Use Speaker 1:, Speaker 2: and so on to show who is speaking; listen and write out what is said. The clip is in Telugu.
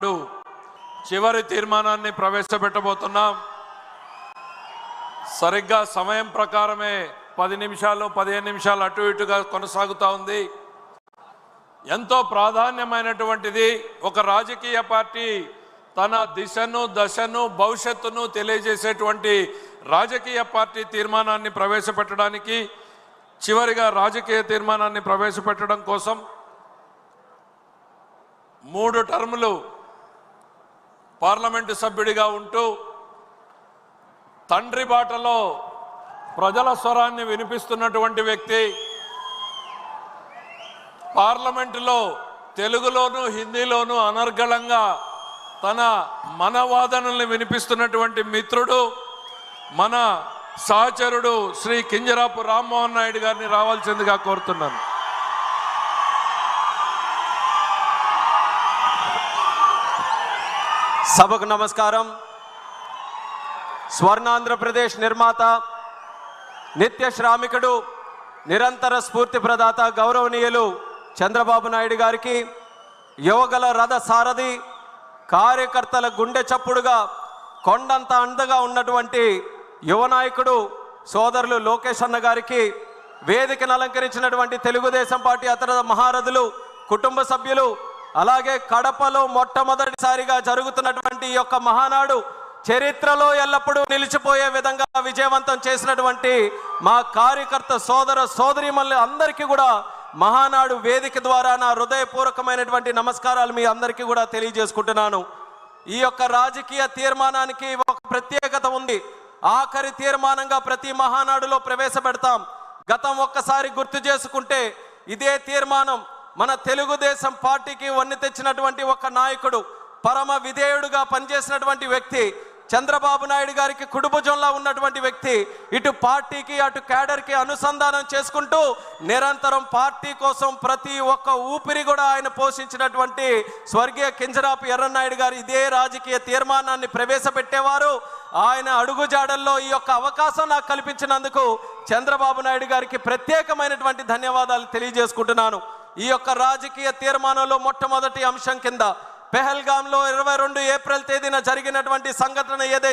Speaker 1: చివరి తీర్మానాన్ని ప్రవేశపెట్టబోతున్నాం. సరిగ్గా సమయం ప్రకారమే 10 నిమిషాలు 15 నిమిషాలు అటు ఇటుగా కొనసాగుతూ ఉంది. ఎంతో ప్రాధాన్యమైనటువంటిది. ఒక రాజకీయ పార్టీ తన దిశను దశను భవిష్యత్తును తెలియజేసేటువంటి రాజకీయ పార్టీ తీర్మానాన్ని ప్రవేశపెట్టడానికి చివరిగా రాజకీయ తీర్మానాన్ని ప్రవేశపెట్టడం కోసం 3 టర్ములు పార్లమెంటు సభ్యుడిగా ఉంటూ తండ్రి బాటలో ప్రజల స్వరాన్ని వినిపిస్తున్నటువంటి వ్యక్తి, పార్లమెంటులో తెలుగులోను హిందీలోను అనర్గళంగా తన మనవాదనల్ని వినిపిస్తున్నటువంటి మిత్రుడు, మన సహచరుడు శ్రీ కింజరాపు రామ్మోహన్ నాయుడు గారిని రావాల్సిందిగా కోరుతున్నాను.
Speaker 2: సభకు నమస్కారం. స్వర్ణాంధ్రప్రదేశ్ నిర్మాత, నిత్య శ్రామికుడు, నిరంతర స్ఫూర్తి ప్రదాత గౌరవనీయులు చంద్రబాబు నాయుడు గారికి, యువగల రథ సారథి, కార్యకర్తల గుండె చప్పుడుగా కొండంత అండగా ఉన్నటువంటి యువ నాయకుడు సోదరులు లోకేష్ అన్న గారికి, వేదికను అలంకరించినటువంటి తెలుగుదేశం పార్టీ అతర మహారథులు, కుటుంబ సభ్యులు, అలాగే కడపలో మొట్టమొదటిసారిగా జరుగుతున్నటువంటి ఈ యొక్క మహానాడు చరిత్రలో ఎల్లప్పుడూ నిలిచిపోయే విధంగా విజయవంతం చేసినటువంటి మా కార్యకర్త సోదర సోదరీమణులు అందరికీ కూడా మహానాడు వేదిక ద్వారా నా హృదయపూర్వకమైనటువంటి నమస్కారాలు మీ అందరికీ కూడా తెలియజేసుకుంటున్నాను. ఈ యొక్క రాజకీయ తీర్మానానికి ఒక ప్రత్యేకత ఉంది. ఆఖరి తీర్మానంగా ప్రతి మహానాడులో ప్రవేశపెడతాం. గతం ఒక్కసారి గుర్తు చేసుకుంటే ఇదే తీర్మానం మన తెలుగుదేశం పార్టీకి వన్నె తెచ్చినటువంటి ఒక నాయకుడు, పరమ విధేయుడుగా పనిచేసినటువంటి వ్యక్తి, చంద్రబాబు నాయుడు గారికి కుడిభుజంలో ఉన్నటువంటి వ్యక్తి, ఇటు పార్టీకి అటు క్యాడర్కి అనుసంధానం చేసుకుంటూ నిరంతరం పార్టీ కోసం ప్రతి ఒక్క ఊపిరి కూడా ఆయన పోషించినటువంటి స్వర్గీయ కింజరాపు ఎర్రన్నాయుడు గారు ఇదే రాజకీయ తీర్మానాన్ని ప్రవేశపెట్టేవారు. ఆయన అడుగుజాడల్లో ఈ యొక్క అవకాశం నాకు కల్పించినందుకు చంద్రబాబు నాయుడు గారికి ప్రత్యేకమైనటువంటి ధన్యవాదాలు తెలియజేసుకుంటున్నాను. ఈ యొక్క రాజకీయ తీర్మానంలో మొట్టమొదటి అంశం కింద పెహల్గాంలో 22 ఏప్రిల్ తేదీన జరిగినటువంటి సంఘటన ఏదైతే